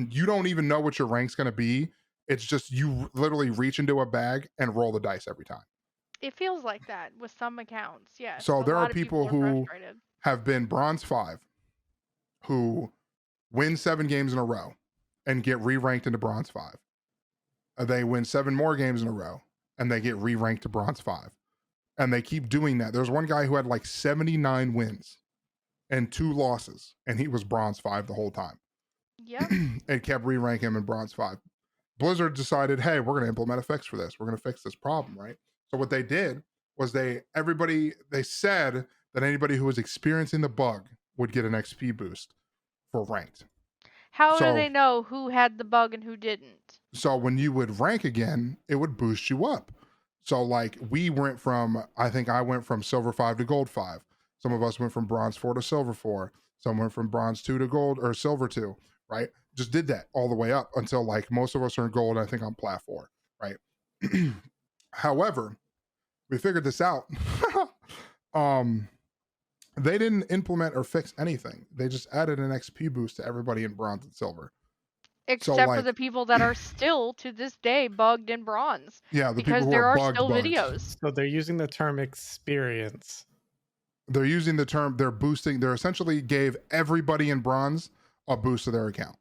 you don't even know what your rank's going to be. It's just you literally reach into a bag and roll the dice every time. It feels like that with some accounts, yes. So there are people who have been bronze 5 who win 7 games in a row and get re-ranked into bronze 5. They win 7 more games in a row and they get re-ranked to bronze 5. And they keep doing that. There's one guy who had like 79 wins and 2 losses, and he was bronze 5 the whole time. Yep. And kept re-ranking him in bronze 5. Blizzard decided, hey, we're going to implement a fix for this. We're going to fix this problem, right? So what they did was they said that anybody who was experiencing the bug would get an XP boost for ranked. How do they know who had the bug and who didn't? So when you would rank again, it would boost you up. So like I think I went from silver 5 to gold 5. Some of us went from bronze 4 to silver 4. Some went from bronze 2 to gold or silver 2, right? Just did that all the way up until like most of us are in gold. I think I'm plat 4, right? However, we figured this out. They didn't implement or fix anything. They just added an XP boost to everybody in bronze and silver. Except for the people that are still to this day bugged in bronze. Yeah, because there are still videos. So they're using the term experience. They're using the term, they're essentially gave everybody in bronze a boost to their account.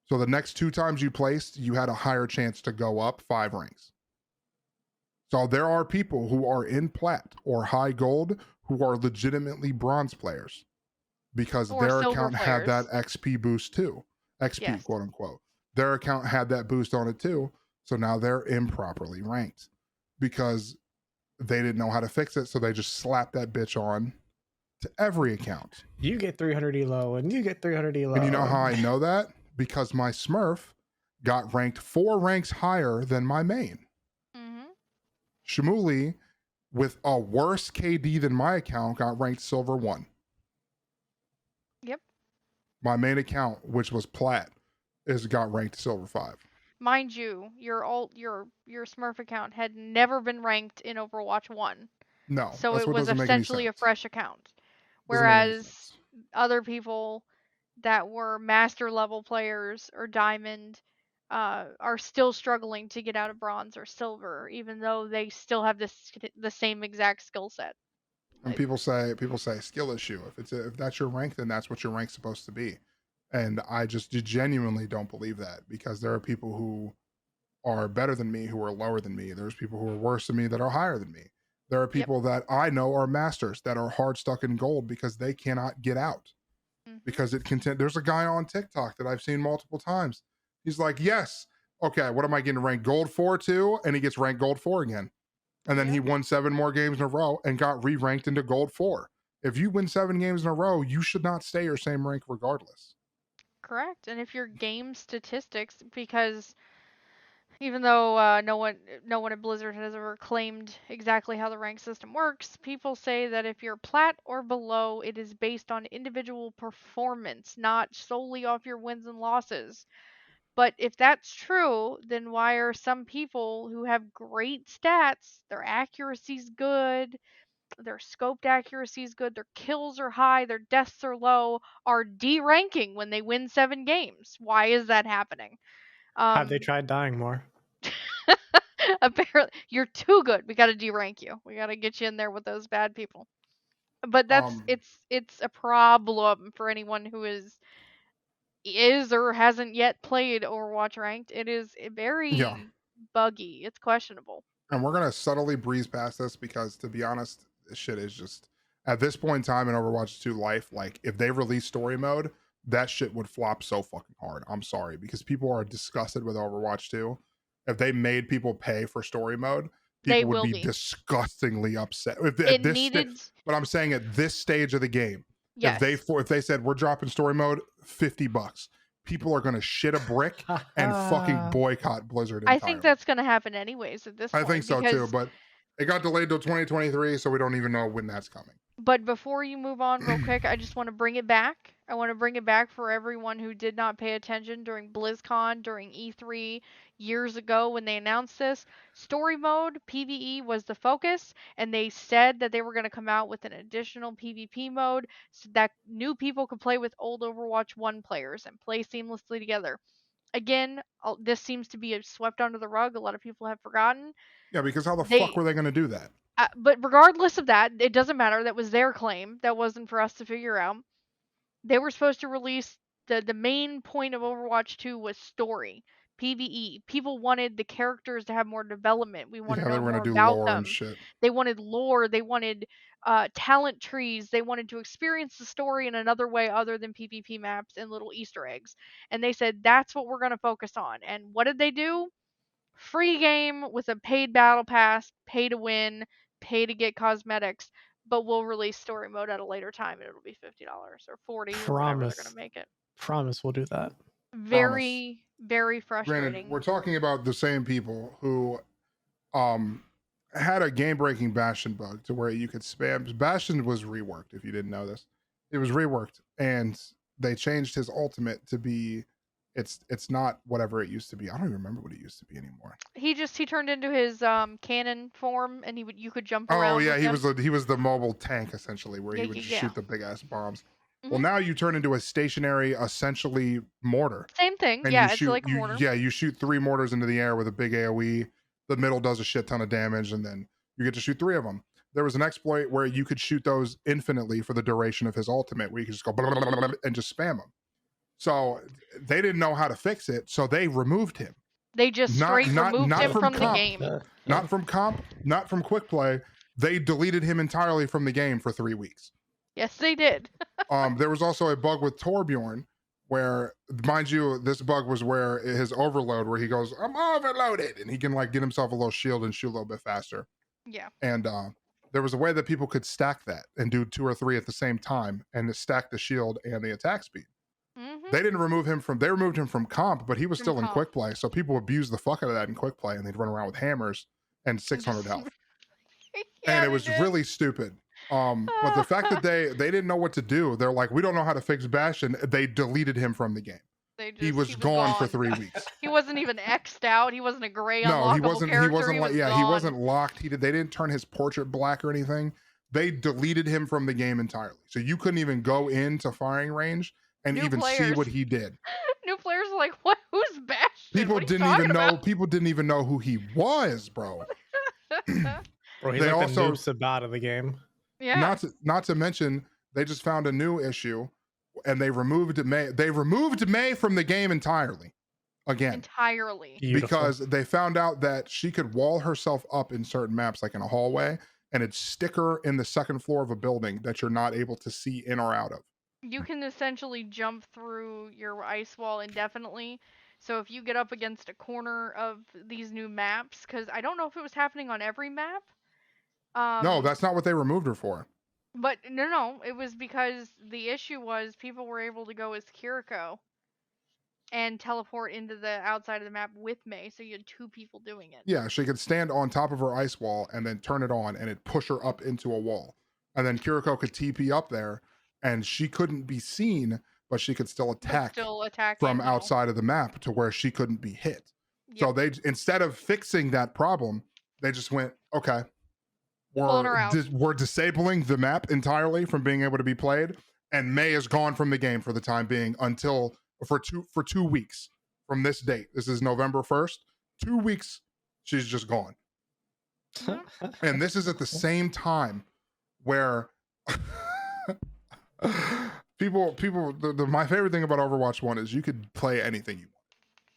So the next 2 times you placed, you had a higher chance to go up 5 ranks. So there are people who are in plat or high gold who are legitimately bronze players because their account had that XP boost too. XP, quote unquote. Their account had that boost on it too. So now they're improperly ranked because they didn't know how to fix it. So they just slapped that bitch on to every account. You get 300 elo and you get 300 elo. And you know how I know that? Because my Smurf got ranked 4 ranks higher than my main. Shmooly, with a worse KD than my account, got ranked silver 1. Yep. My main account, which was plat, got ranked silver 5. Mind you, your Smurf account had never been ranked in Overwatch 1. No. So it was essentially a fresh account. Whereas other people that were master level players or diamond are still struggling to get out of bronze or silver, even though they still have the same exact skill set. And people say skill issue. If that's your rank, then that's what your rank's supposed to be. And I just genuinely don't believe that, because there are people who are better than me who are lower than me. There's people who are worse than me that are higher than me. There are people that I know are masters that are hard stuck in gold because they cannot get out. Because there's a guy on TikTok that I've seen multiple times. He's like, yes, okay, what am I getting ranked gold 4 too? And he gets ranked gold 4 again. And then he won 7 more games in a row and got re-ranked into gold 4. If you win 7 games in a row, you should not stay your same rank regardless. Correct. And if your game statistics, because even though no one at Blizzard has ever claimed exactly how the rank system works, people say that if you're plat or below, it is based on individual performance, not solely off your wins and losses. But if that's true, then why are some people who have great stats, their accuracy's good, their scoped accuracy is good, their kills are high, their deaths are low, are de-ranking when they win 7 games? Why is that happening? Have they tried dying more? Apparently, you're too good. We got to de-rank you. We got to get you in there with those bad people. But that's it's a problem for anyone who is or hasn't yet played Overwatch ranked. It is very buggy. It's questionable. And we're gonna subtly breeze past this because, to be honest, this shit is just, at this point in time in Overwatch 2 life, like if they release story mode, that shit would flop so fucking hard. I'm sorry, because people are disgusted with Overwatch 2. If they made people pay for story mode, people would be disgustingly upset. But I'm saying at this stage of the game, if they said we're dropping story mode, $50, people are gonna shit a brick and fucking boycott Blizzard entirely. I think that's gonna happen anyways at this point. I think so too, but it got delayed till 2023, so we don't even know when that's coming. But before you move on real quick, I just want to bring it back. I want to bring it back for everyone who did not pay attention during BlizzCon, during E3 years ago when they announced this. Story mode, PvE, was the focus, and they said that they were going to come out with an additional PvP mode so that new people could play with old Overwatch 1 players and play seamlessly together. Again, this seems to be swept under the rug. A lot of people have forgotten. Yeah, because how the fuck were they going to do that? But regardless of that, it doesn't matter. That was their claim. That wasn't for us to figure out. They were supposed to release the main point of Overwatch 2 was story, PvE. People wanted the characters to have more development. We want to know more about them. They wanted lore. They wanted talent trees. They wanted to experience the story in another way other than PvP maps and little Easter eggs. And they said that's what we're going to focus on. And what did they do? Free game with a paid battle pass, pay to win, pay to get cosmetics, but we'll release story mode at a later time and it'll be $50 or $40 or whatever they're gonna make it. Promise we'll do that. Very, very frustrating. Granted, we're talking about the same people who had a game-breaking Bastion bug to where you could spam. Bastion was reworked, if you didn't know this. It was reworked, and they changed his ultimate to be it's not whatever it used to be. I don't even remember what it used to be anymore. He turned into his cannon form, and you could jump around. Oh yeah, he was the mobile tank essentially, where he would shoot the big ass bombs. Mm-hmm. Well, now you turn into a stationary, essentially mortar. Same thing. Yeah, it's like a mortar. Yeah, you shoot 3 mortars into the air with a big AOE. The middle does a shit ton of damage, and then you get to shoot 3 of them. There was an exploit where you could shoot those infinitely for the duration of his ultimate, where you could just go blah, blah, blah, blah, and just spam them. So they didn't know how to fix it, so they removed him. They just removed him from the game. Not from comp, not from quick play. They deleted him entirely from the game for 3 weeks. Yes, they did. There was also a bug with Torbjorn where, mind you, this bug was where his overload, where he goes, I'm overloaded, and he can like get himself a little shield and shoot a little bit faster. Yeah. And there was a way that people could stack that and do 2 or 3 at the same time and stack the shield and the attack speed. Mm-hmm. They removed him from comp, but he was still in quick play. So people abused the fuck out of that in quick play, and they'd run around with hammers and 600 health. And it was really stupid. But the fact that they didn't know what to do, they're like, we don't know how to fix Bastion. They deleted him from the game. He was gone for 3 weeks. He wasn't even X'd out. He wasn't a gray unlockable character. He wasn't locked. They didn't turn his portrait black or anything. They deleted him from the game entirely. So you couldn't even go into firing range and see what he did. New players are like, what? Who's Bastion? People didn't even know who he was, bro. Bro, he's like the noob Sabat of the game. Yeah. Not to mention, they just found a new issue, and they removed May. They removed May from the game entirely. Again. Entirely. Because they found out that she could wall herself up in certain maps, like in a hallway, and it'd stick her in the 2nd floor of a building that you're not able to see in or out of. You can essentially jump through your ice wall indefinitely. So if you get up against a corner of these new maps, because I don't know if it was happening on every map. No, that's not what they removed her for. But no, it was because the issue was people were able to go as Kiriko and teleport into the outside of the map with May, so you had 2 people doing it. Yeah, she could stand on top of her ice wall and then turn it on, and it'd push her up into a wall. And then Kiriko could TP up there, and she couldn't be seen, but she could still attack from outside of the map to where she couldn't be hit. Yep. So they, instead of fixing that problem, they just went, okay, we're disabling the map entirely from being able to be played, and May is gone from the game for the time being until for 2 weeks from this date. This is November 1st. 2 weeks, she's just gone. And this is at the same time where my favorite thing about Overwatch 1 is you could play anything you want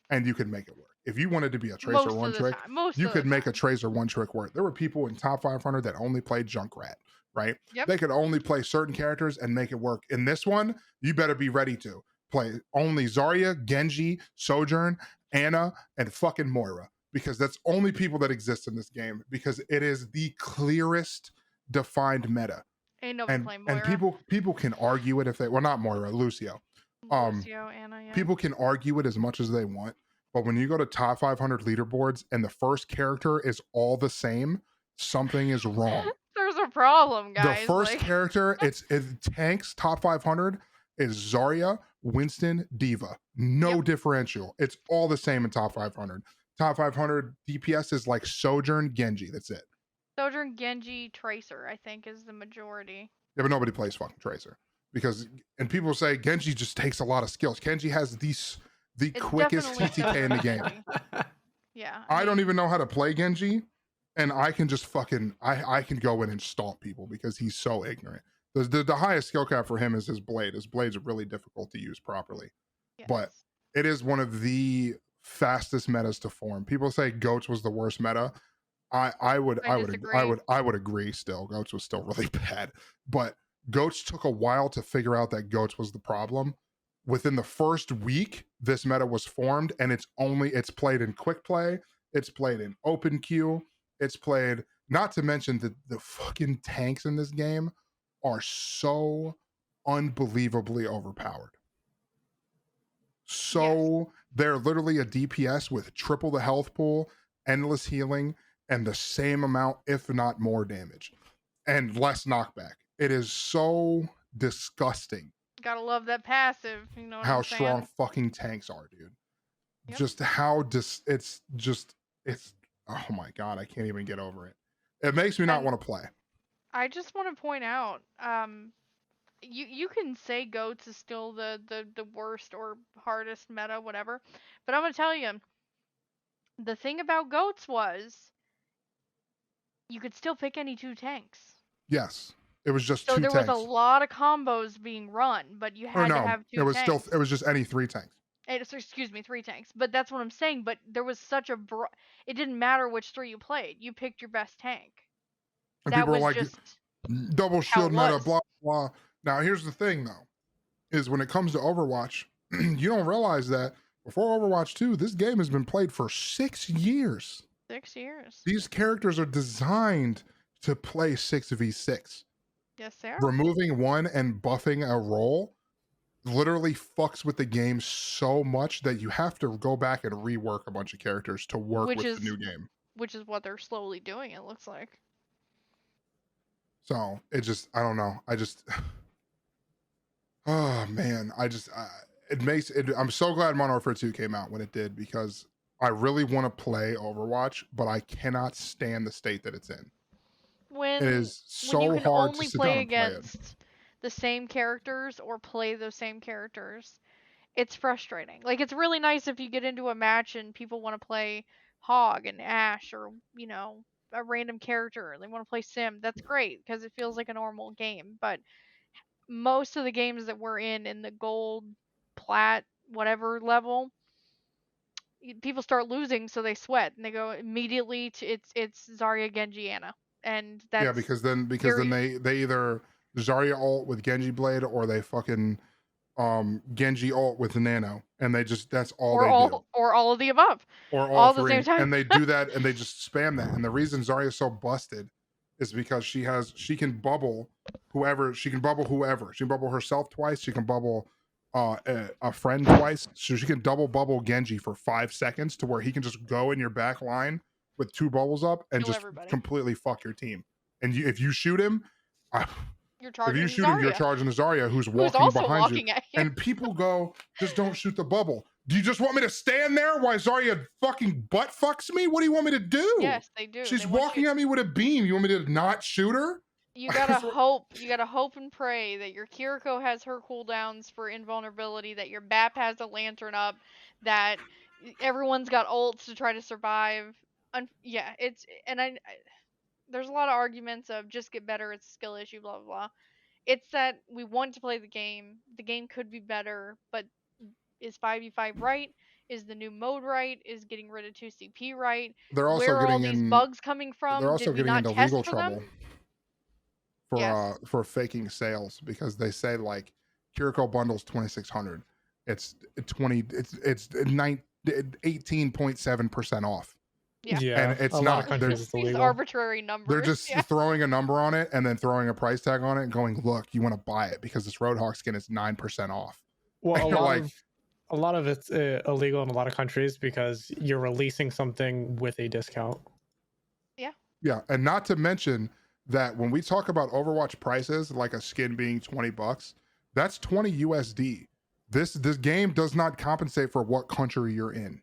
and you could make it work. If you wanted to be a Tracer one trick, you could make a Tracer one trick work. There were people in top 500 that only played Junkrat, right? Yep. They could only play certain characters and make it work. In this one, you better be ready to play only Zarya, Genji, Sojourn, Ana, and fucking Moira, because that's only people that exist in this game, because it is the clearest defined meta. Ain't nobody playing Moira. And people can argue it if they, well, not Moira, Lucio. Ana, yeah. People can argue it as much as they want, but when you go to top 500 leaderboards and the first character is all the same, something is wrong. There's a problem, guys. The first character, it's tanks top 500 is Zarya, Winston, Diva. No differential. It's all the same in top 500. Top 500 DPS is like Sojourn, Genji. That's it. Sojourn, Genji, Tracer, I think, is the majority. Yeah, but nobody plays fucking Tracer because, and people say Genji just takes a lot of skills. Genji has the quickest TTK in the game. Yeah. I don't even know how to play Genji, and I can just fucking I can go in and stomp people because he's so ignorant. The highest skill cap for him is his blade. His blade's really difficult to use properly, but it is one of the fastest metas to form. People say Goats was the worst meta. I would agree. Still, Goats was still really bad, but Goats took a while to figure out that Goats was the problem. Within the first week, this meta was formed, and it's played in quick play, it's played in open queue, it's played. Not to mention that the fucking tanks in this game are so unbelievably overpowered. So they're literally a DPS with triple the health pool, endless healing, and the same amount, if not more, damage and less knockback. It is so disgusting. Gotta love that passive. You know how strong fucking tanks are, dude. Yep. Just how it's oh my god, I can't even get over it. It makes me not want to play. I just want to point out, you can say Goats is still the worst or hardest meta, whatever, but I'm gonna tell you, the thing about Goats was you could still pick any two tanks. Yes. It was just so two tanks. So there was a lot of combos being run, but you had to have two tanks. It was just any three tanks. Excuse me, 3 tanks. But that's what I'm saying. But there was such a it didn't matter which 3 you played. You picked your best tank. And that was like, just double shield meta, blah, blah. Now, here's the thing, though, is when it comes to Overwatch, you don't realize that before Overwatch 2, this game has been played for 6 years. 6 years. These characters are designed to play 6v6. Yes, they are. Removing one and buffing a role literally fucks with the game so much that you have to go back and rework a bunch of characters to work with the new game. Which is what they're slowly doing, it looks like. So it just, I don't know. Oh man, I'm so glad Modern Warfare 2 came out when it did, because I really want to play Overwatch, but I cannot stand the state that it's in. It is so when you can hard only to sit play down against the same characters or play those same characters, it's frustrating. Like, it's really nice if you get into a match and people want to play Hog and Ash, or, you know, a random character, they want to play Sim. That's great because it feels like a normal game. But most of the games that we're in the gold, plat, whatever level, people start losing, so they sweat and they go immediately to it's Zarya, Genji, Ana. And that's because then they either Zarya ult with Genji blade, or they fucking Genji ult with Nano, and that's all they do. Or all of the above. Or all at the same time. And they do that, and they just spam that. And the reason Zarya is so busted is because she can bubble whoever. She can bubble herself twice. She can bubble a friend twice. So she can double bubble Genji for 5 seconds, to where he can just go in your back line with 2 bubbles up and just completely fuck your team. And if you shoot him, you're charging the Zarya, who's walking behind you. And people go, just don't shoot the bubble. Do you just want me to stand there while Zarya fucking butt fucks me? What do you want me to do? Yes, they do. She's walking at me with a beam. You want me to not shoot her? You gotta hope. You gotta hope and pray that your Kiriko has her cooldowns for invulnerability, that your BAP has a lantern up, that everyone's got ults to try to survive. There's a lot of arguments of just get better, it's a skill issue, blah blah blah. It's that we want to play the game. The game could be better, but is 5v5 right? Is the new mode right? Is getting rid of 2CP right? They're also Where are all these bugs coming from? They're also getting into legal trouble for for faking sales, because they say like Kiriko bundles 2,600. It's 18.7% off. Yeah. And it's not. There's these arbitrary numbers. They're just throwing a number on it and then throwing a price tag on it and going, look, you want to buy it because this Roadhog skin is 9% off. Well, a lot of it's illegal in a lot of countries because you're releasing something with a discount. Yeah. Yeah. And not to mention that when we talk about Overwatch prices, like a skin being $20, that's 20 USD. This game does not compensate for what country you're in.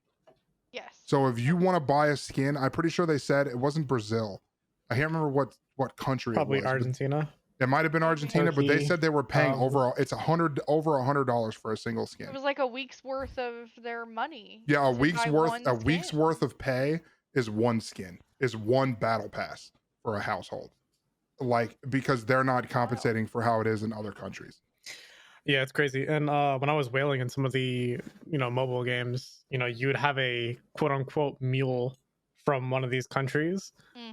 Yes. So if you want to buy a skin, I'm pretty sure they said it wasn't Brazil. I can't remember what country Probably it was. Argentina. It might have been Argentina, Turkey, but they said they were paying over $100 for a single skin. It was like a week's worth of their money. Yeah, a week's worth of pay is one skin, is one battle pass for a household. Like, because they're not compensating for how it is in other countries. Yeah, it's crazy. And when I was whaling in some of the, mobile games, you would have a quote unquote mule from one of these countries,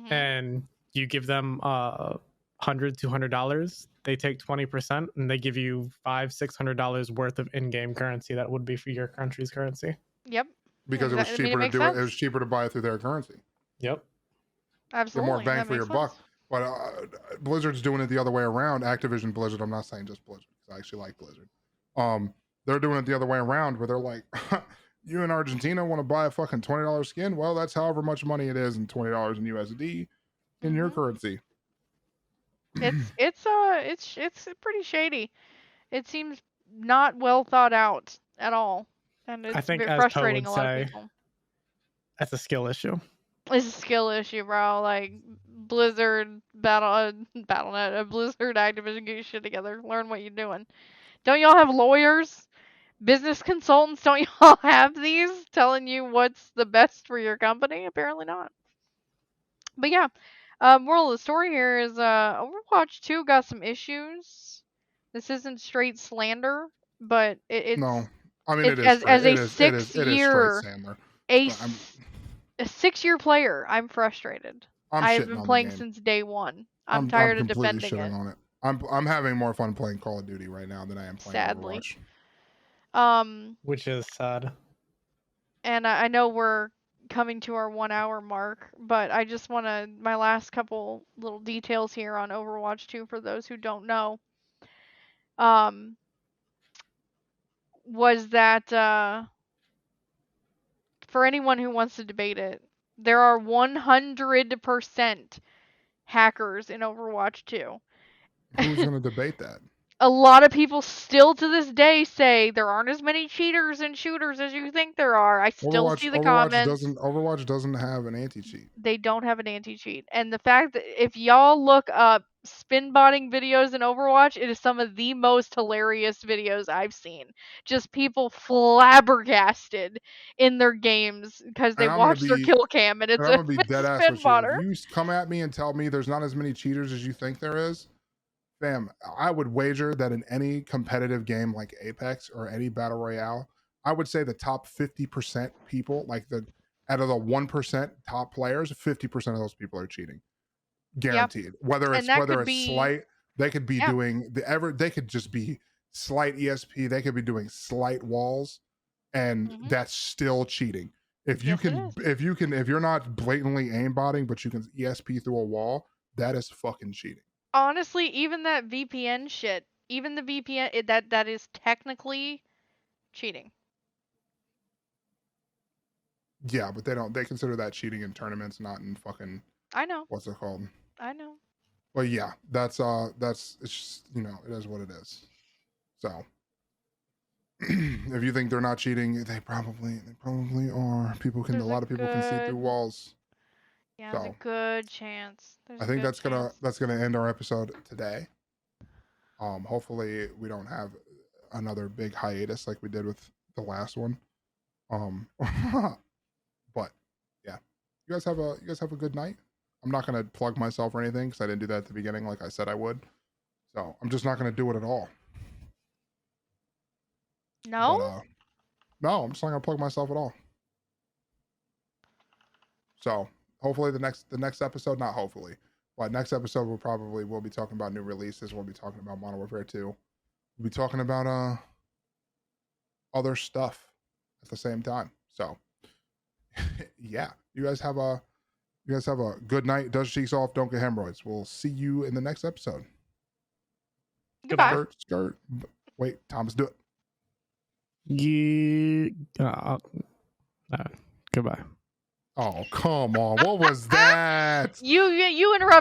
and you give them $100, $200. They take 20%, and they give you $500-$600 worth of in-game currency that would be for your country's currency. Yep. Because it was cheaper to do it. It was cheaper to buy it through their currency. Yep. Absolutely. Get more bang for your buck. But Blizzard's doing it the other way around. Activision Blizzard, I'm not saying just Blizzard, because I actually like Blizzard. They're doing it the other way around, where they're like, you in Argentina want to buy a fucking $20 skin? Well, that's however much money it is in $20 in USD in your currency. It's pretty shady. It seems not well thought out at all, and it's frustrating a lot of people. That's a skill issue. It's a skill issue, bro. Like Blizzard, Battle.net, Blizzard, Activision, get your shit together. Learn what you're doing. Don't y'all have lawyers, business consultants? Don't y'all have these telling you what's the best for your company? Apparently not. But yeah, moral of the story here is Overwatch 2 got some issues. This isn't straight slander, but it's no. I mean, it is as a 6-year a 6-year player. I'm frustrated. I've been playing since day one. I'm tired of defending it. On it. I'm having more fun playing Call of Duty right now than I am playing Overwatch. Which is sad. And I know we're coming to our 1 hour mark, but I just want to my last couple little details here on Overwatch 2 for those who don't know. Was that for anyone who wants to debate it, there are 100% hackers in Overwatch 2. Who's going to debate that? A lot of people still to this day say there aren't as many cheaters and shooters as you think there are. I still see the comments. Overwatch doesn't have an anti-cheat. They don't have an anti-cheat. And the fact that if y'all look up spin botting videos in Overwatch, it is some of the most hilarious videos I've seen. Just people flabbergasted in their games because they watch their kill cam and it's a spin botter. If you come at me and tell me there's not as many cheaters as you think there is, fam, I would wager that in any competitive game like Apex or any battle royale, I would say the top 50% people, like out of the 1% top players, 50% of those people are cheating, guaranteed. Yep. Whether it's slight, they could be doing they could just be slight ESP, they could be doing slight walls, and that's still cheating. If you're not blatantly aimbotting, but you can ESP through a wall, that is fucking cheating. Honestly, even that VPN shit, even the VPN, that is technically cheating. Yeah, but they consider that cheating in tournaments, not in fucking. I know. What's it called? I know. Well, yeah, that's it's just, it is what it is. So, if you think they're not cheating, they probably are. A lot of people can see through walls. Yeah, there's a good chance. I think that's gonna end our episode today. Hopefully we don't have another big hiatus like we did with the last one. But yeah, you guys have a good night. I'm not gonna plug myself or anything because I didn't do that at the beginning like I said I would. So I'm just not gonna do it at all. No. But, no, I'm just not gonna plug myself at all. So. Hopefully the next episode, not hopefully, but next episode we'll be talking about new releases. We'll be talking about Modern Warfare 2. We'll be talking about other stuff at the same time. So yeah, you guys have a good night. Does cheeks off, don't get hemorrhoids. We'll see you in the next episode. Goodbye. Skirt. Wait, Thomas, do it. Yeah. Goodbye. Oh, come on. What was that? You interrupted.